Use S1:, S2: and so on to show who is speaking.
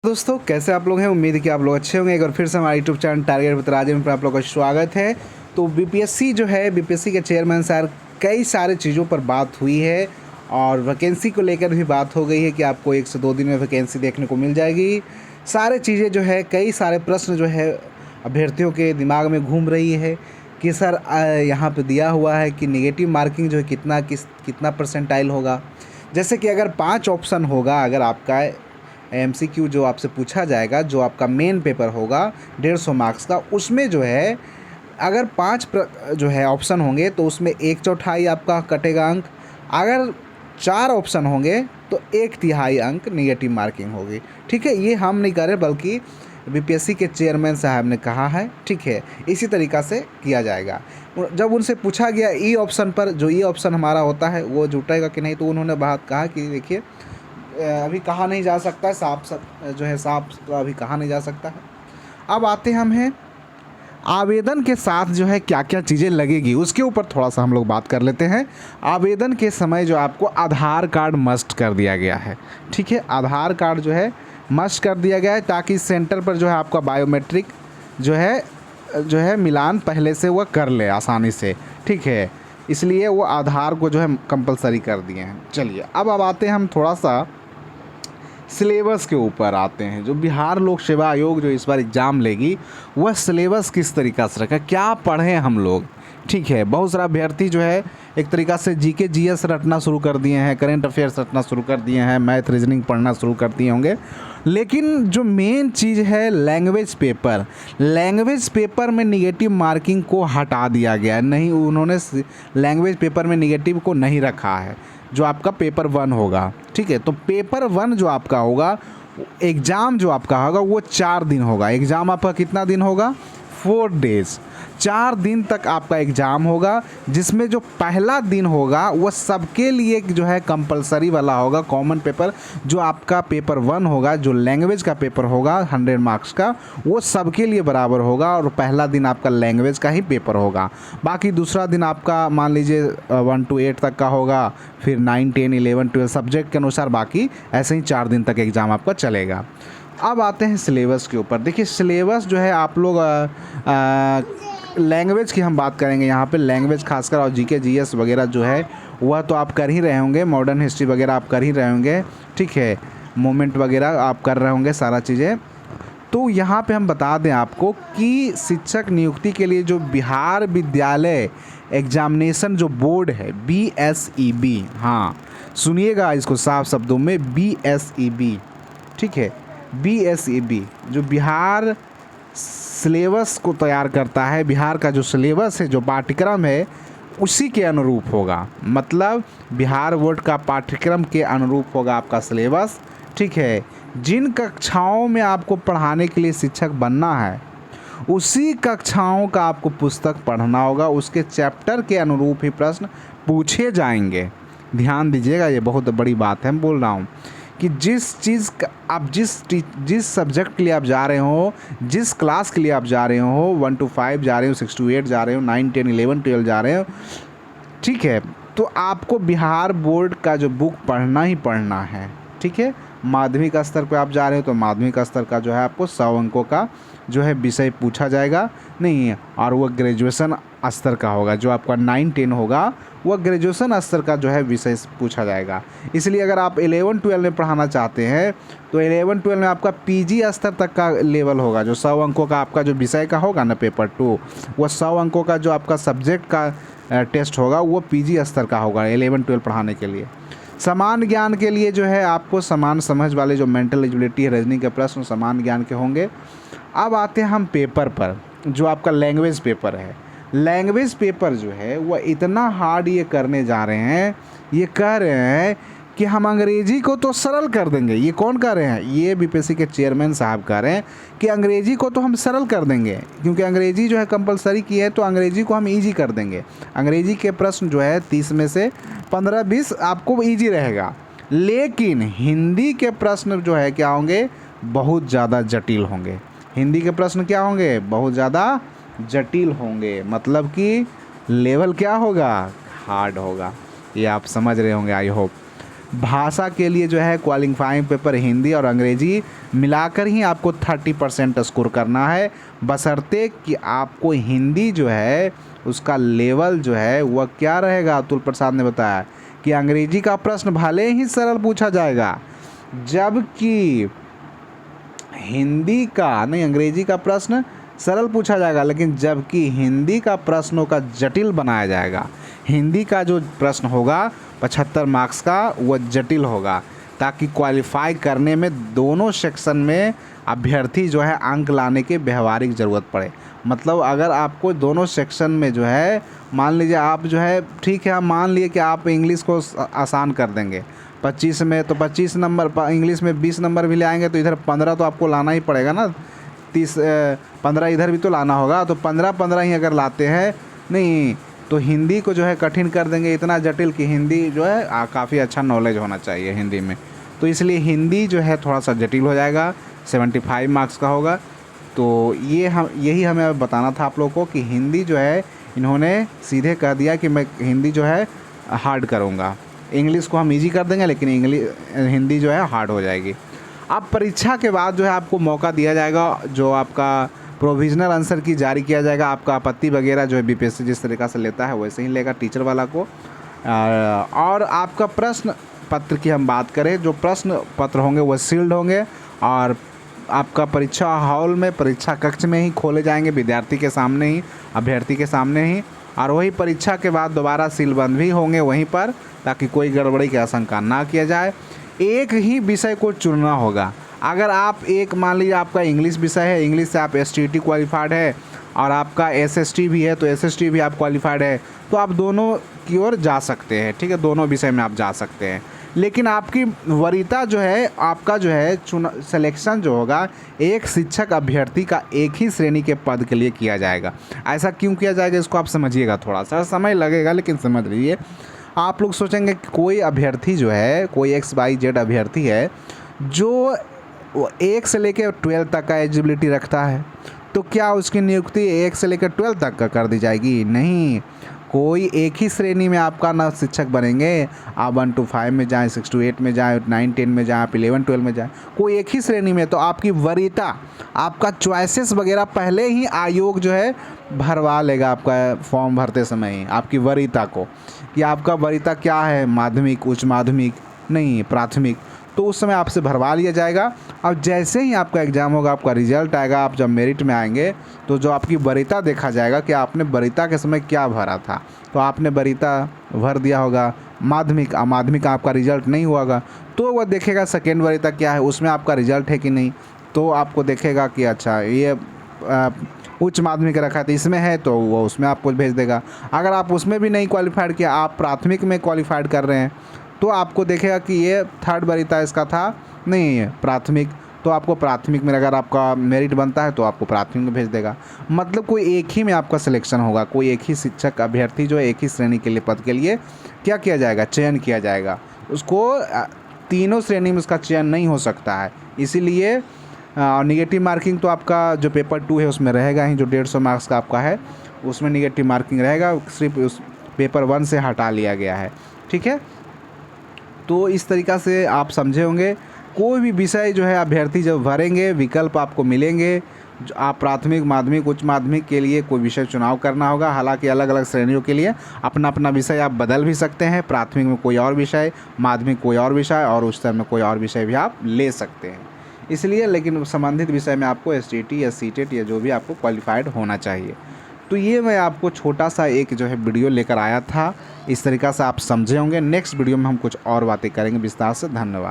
S1: दोस्तों कैसे आप लोग हैं। उम्मीद है कि आप लोग अच्छे होंगे। एक बार फिर से हमारे YouTube channel target with Rajendra पर आप लोग का स्वागत है। तो बीपीएससी जो है, बीपीएससी के चेयरमैन सर कई सारे चीज़ों पर बात हुई है और वैकेंसी को लेकर भी बात हो गई है कि आपको 1 से 2 दिन में वैकेंसी देखने को मिल जाएगी। सारे चीज़ें जो है, कई सारे प्रश्न जो है अभ्यर्थियों के दिमाग में घूम रही है कि सर यहाँ पे दिया हुआ है कि नेगेटिव मार्किंग जो है कितना परसेंटाइल होगा। जैसे कि अगर 5 ऑप्शन होगा, अगर आपका एमसीक्यू जो आपसे पूछा जाएगा, जो आपका मेन पेपर होगा 150 मार्क्स का, उसमें जो है अगर 5 जो है ऑप्शन होंगे तो उसमें 1/4 आपका कटेगा अंक। अगर 4 ऑप्शन होंगे तो 1/3 अंक नेगेटिव मार्किंग होगी। ठीक है, ये हम नहीं कर रहे बल्कि बीपीएससी के चेयरमैन साहब ने कहा है। ठीक है, इसी तरीक़ा से किया जाएगा। जब उनसे पूछा गया ई ऑप्शन पर, जो ई ऑप्शन हमारा होता है वो जुटेगा कि नहीं, तो उन्होंने बात कहा कि देखिए अभी कहा नहीं जा सकता है, साफ अभी कहा नहीं जा सकता है। अब आते हम हैं आवेदन के साथ जो है क्या क्या चीज़ें लगेगी, उसके ऊपर थोड़ा सा हम लोग बात कर लेते हैं। आवेदन के समय जो आपको आधार कार्ड मस्ट कर दिया गया है। ठीक है, आधार कार्ड जो है मस्ट कर दिया गया है ताकि सेंटर पर जो है आपका बायोमेट्रिक जो है मिलान पहले से वह कर ले आसानी से। ठीक है, इसलिए वो आधार को जो है कंपलसरी कर दिए हैं। चलिए अब आते हैं हम थोड़ा सा सिलेबस के ऊपर आते हैं। जो बिहार लोक सेवा आयोग जो इस बार एग्ज़ाम लेगी, वह सिलेबस किस तरीक़ा से रखा, क्या पढ़ें हम लोग। ठीक है, बहुत सारा अभ्यर्थी जो है एक तरीक़ा से जीके जीएस रटना शुरू कर दिए हैं, करेंट अफेयर्स रटना शुरू कर दिए हैं, मैथ रीजनिंग पढ़ना शुरू कर दिए होंगे। लेकिन जो मेन चीज़ है लैंग्वेज पेपर में निगेटिव मार्किंग को हटा दिया गया है। नहीं, उन्होंने लैंग्वेज पेपर में निगेटिव को नहीं रखा है, जो आपका पेपर 1 होगा। ठीक है, तो पेपर 1 जो आपका होगा, एग्ज़ाम जो आपका होगा वो 4 दिन होगा। एग्ज़ाम आपका कितना दिन होगा? 4 डेज़, 4 दिन तक आपका एग्ज़ाम होगा, जिसमें जो पहला दिन होगा वह सबके लिए जो है कंपलसरी वाला होगा। कॉमन पेपर जो आपका पेपर 1 होगा, जो लैंग्वेज का पेपर होगा 100 मार्क्स का, वो सबके लिए बराबर होगा और पहला दिन आपका लैंग्वेज का ही पेपर होगा। बाकी दूसरा दिन आपका मान लीजिए 1 to 8 तक का होगा, फिर 9, 10, 11, 12 सब्जेक्ट के अनुसार, बाकी ऐसे ही 4 दिन तक एग्ज़ाम आपका चलेगा। अब आते हैं सिलेबस के ऊपर। देखिए सिलेबस जो है आप लोग लैंग्वेज की हम बात करेंगे यहाँ पे। लैंग्वेज खासकर और जीके जीएस वगैरह जो है वह तो आप कर ही रहे होंगे, मॉडर्न हिस्ट्री वगैरह आप कर ही रहे होंगे। ठीक है, मूवमेंट वगैरह आप कर रहे होंगे, सारा चीज़ें। तो यहाँ पे हम बता दें आपको कि शिक्षक नियुक्ति के लिए जो बिहार विद्यालय एग्जामिनेशन जो बोर्ड है, BSEB, हाँ सुनिएगा इसको साफ शब्दों में, BSEB। ठीक है, BSEB जो बिहार सिलेबस को तैयार करता है, बिहार का जो सिलेबस है, जो पाठ्यक्रम है, उसी के अनुरूप होगा। मतलब बिहार बोर्ड का पाठ्यक्रम के अनुरूप होगा आपका सिलेबस। ठीक है, जिन कक्षाओं में आपको पढ़ाने के लिए शिक्षक बनना है, उसी कक्षाओं का आपको पुस्तक पढ़ना होगा, उसके चैप्टर के अनुरूप ही प्रश्न पूछे जाएंगे। ध्यान दीजिएगा, ये बहुत बड़ी बात है। मैं बोल रहा हूँ कि जिस चीज़ का आप जिस सब्जेक्ट के लिए आप जा रहे हो, जिस क्लास के लिए आप जा रहे हो, 1 to 5 जा रहे हो, 6 to 8 जा रहे हो, 9, 10, 11, 12 जा रहे हो, ठीक है, तो आपको बिहार बोर्ड का जो बुक पढ़ना ही पढ़ना है। ठीक है, माध्यमिक स्तर पे आप जा रहे हो तो माध्यमिक स्तर का जो है आपको 100 अंकों का जो है विषय पूछा जाएगा नहीं है, और वह ग्रेजुएशन स्तर का होगा। जो आपका 9, 10 होगा वह ग्रेजुएशन स्तर का जो है विषय पूछा जाएगा। इसलिए अगर आप 11, 12 में पढ़ाना चाहते हैं तो 11, 12 में आपका PG स्तर तक का लेवल होगा। जो 100 अंकों का आपका जो विषय का होगा ना पेपर 2, वह 100 अंकों का जो आपका सब्जेक्ट का टेस्ट होगा वो PG स्तर का होगा 11, 12 पढ़ाने के लिए। समान ज्ञान के लिए जो है आपको समान समझ वाले जो मेंटल एबिलिटी है, रीजनिंग के प्रश्न समान ज्ञान के होंगे। अब आते हैं हम पेपर पर, जो आपका लैंग्वेज पेपर है। लैंग्वेज पेपर जो है वह इतना हार्ड ये करने जा रहे हैं, ये कह रहे हैं कि हम अंग्रेजी को तो सरल कर देंगे। ये कौन कह रहे हैं? ये बीपीएससी के चेयरमैन साहब कह रहे हैं कि अंग्रेजी को तो हम सरल कर देंगे, क्योंकि अंग्रेजी जो है कंपलसरी की है, तो अंग्रेजी को हम ईजी कर देंगे। अंग्रेजी के प्रश्न जो है 30 में से 15-20 आपको ईजी रहेगा, लेकिन हिंदी के प्रश्न जो है क्या होंगे? बहुत ज़्यादा जटिल होंगे। हिंदी के प्रश्न क्या होंगे? बहुत ज़्यादा जटिल होंगे। मतलब कि लेवल क्या होगा? हार्ड होगा। ये आप समझ रहे होंगे, आई होप। भाषा के लिए जो है क्वालिफाइंग पेपर हिंदी और अंग्रेजी मिलाकर ही आपको 30% स्कोर करना है, बशर्ते कि आपको हिंदी जो है उसका लेवल जो है वह क्या रहेगा। अतुल प्रसाद ने बताया कि अंग्रेजी का प्रश्न भले ही सरल पूछा जाएगा, जबकि हिंदी का नहीं, अंग्रेजी का प्रश्न सरल पूछा जाएगा, लेकिन जबकि हिंदी का प्रश्नों का जटिल बनाया जाएगा। हिंदी का जो प्रश्न होगा 75 मार्क्स का वह जटिल होगा, ताकि क्वालिफाई करने में दोनों सेक्शन में अभ्यर्थी जो है अंक लाने की व्यवहारिक ज़रूरत पड़े। मतलब अगर आपको दोनों सेक्शन में जो है, मान लीजिए आप जो है, ठीक है, हम मान लिए कि आप इंग्लिश को आसान कर देंगे 25 में, तो 25 नंबर, इंग्लिश में 20 नंबर भी ले आएंगे, तो इधर 15 तो आपको लाना ही पड़ेगा ना, 15 इधर भी तो लाना होगा। तो 15 ही अगर लाते हैं, नहीं तो हिंदी को जो है कठिन कर देंगे, इतना जटिल कि हिंदी जो है काफ़ी अच्छा नॉलेज होना चाहिए हिंदी में, तो इसलिए हिंदी जो है थोड़ा सा जटिल हो जाएगा, 75 मार्क्स का होगा। तो यही हमें बताना था आप लोगों को कि हिंदी जो है इन्होंने सीधे कह दिया कि मैं हिंदी जो है हार्ड करूँगा, इंग्लिश को हम इजी कर देंगे, लेकिन हिंदी जो है हार्ड हो जाएगी। अब परीक्षा के बाद जो है आपको मौका दिया जाएगा, जो आपका प्रोविज़नल आंसर की जारी किया जाएगा। आपका आपत्ति वगैरह जो है बीपीएससी जिस तरीक़ा से लेता है वैसे ही लेगा टीचर वाला को। और आपका प्रश्न पत्र की हम बात करें, जो प्रश्न पत्र होंगे वो सील्ड होंगे और आपका परीक्षा हॉल में, परीक्षा कक्ष में ही खोले जाएंगे, विद्यार्थी के सामने ही, अभ्यर्थी के सामने ही, और वही परीक्षा के बाद दोबारा सीलबंद भी होंगे वहीं पर, ताकि कोई गड़बड़ी की आशंका ना किया जाए। एक ही विषय को चुनना होगा। अगर आप मान लीजिए आपका इंग्लिश विषय है, इंग्लिश से आप एसटीईटी क्वालिफाइड है और आपका एसएसटी भी है, तो एसएसटी भी आप क्वालिफाइड है, तो आप दोनों की ओर जा सकते हैं, ठीक है, दोनों विषय में आप जा सकते हैं। लेकिन आपकी वरीयता जो है, आपका जो है सिलेक्शन जो होगा एक शिक्षक अभ्यर्थी का एक ही श्रेणी के पद के लिए किया जाएगा। ऐसा क्यों किया जाएगा इसको आप समझिएगा, थोड़ा सा समय लगेगा लेकिन समझ लीजिए। आप लोग सोचेंगे कि कोई अभ्यर्थी जो है, कोई XYZ अभ्यर्थी है जो 1 से लेकर 12 तक का एलिजिबिलिटी रखता है, तो क्या उसकी नियुक्ति 1 से लेकर 12 तक का कर दी जाएगी? नहीं, कोई एक ही श्रेणी में आपका ना शिक्षक बनेंगे। आप 1 to 5 में जाएँ, 6 to 8 में जाएँ, 9 10 में जाएँ, आप 11 12 में जाएँ, कोई एक ही श्रेणी में। तो आपकी वरीयता, आपका चॉइसेस वगैरह पहले ही आयोग जो है भरवा लेगा आपका फॉर्म भरते समय ही, आपकी वरीयता को, कि आपका वरीयता क्या है, माध्यमिक, उच्च माध्यमिक, नहीं प्राथमिक, तो उस समय आपसे भरवा लिया जाएगा। अब जैसे ही आपका एग्ज़ाम होगा, आपका रिजल्ट आएगा, आप जब मेरिट में आएंगे, तो जो आपकी वरीयता देखा जाएगा कि आपने वरीयता के समय क्या भरा था। तो आपने वरीयता भर दिया होगा माध्यमिक, माध्यमिक का आपका रिजल्ट नहीं हुआ होगा, तो वह देखेगा सेकेंड वरीयता क्या है, उसमें आपका रिजल्ट है कि नहीं, तो आपको देखेगा कि अच्छा ये उच्च माध्यमिक रखा है तो इसमें है, तो वो उसमें आपको भेज देगा। अगर आप उसमें भी नहीं क्वालिफाइड किया, आप प्राथमिक में क्वालिफाइड कर रहे हैं, तो आपको देखेगा कि ये थर्ड वरीयता इसका था, नहीं है प्राथमिक, तो आपको प्राथमिक में अगर आपका मेरिट बनता है तो आपको प्राथमिक में भेज देगा। मतलब कोई एक ही में आपका सिलेक्शन होगा, कोई एक ही शिक्षक अभ्यर्थी जो है एक ही श्रेणी के लिए पद के लिए क्या किया जाएगा, चयन किया जाएगा। उसको तीनों श्रेणी में उसका चयन नहीं हो सकता है, इसीलिए निगेटिव मार्किंग तो आपका जो पेपर 2 है उसमें रहेगा ही, जो 150 मार्क्स का आपका है उसमें निगेटिव मार्किंग रहेगा, सिर्फ उस पेपर 1 से हटा लिया गया है, ठीक है। तो इस तरीक़ा से आप समझे होंगे। कोई भी विषय जो है अभ्यर्थी जब भरेंगे, विकल्प आपको मिलेंगे, आप प्राथमिक, माध्यमिक, उच्च माध्यमिक के लिए कोई विषय चुनाव करना होगा। हालांकि अलग अलग श्रेणियों के लिए अपना अपना विषय आप बदल भी सकते हैं, प्राथमिक में कोई और विषय, माध्यमिक कोई और विषय और उच्चतर में कोई और विषय भी आप ले सकते हैं। इसलिए लेकिन संबंधित विषय में आपको एसटीईटी या सीटेट या जो भी आपको क्वालिफाइड होना चाहिए। तो ये मैं आपको छोटा सा एक जो है वीडियो लेकर आया था, इस तरीक़ा से आप समझे होंगे। नेक्स्ट वीडियो में हम कुछ और बातें करेंगे विस्तार से। धन्यवाद।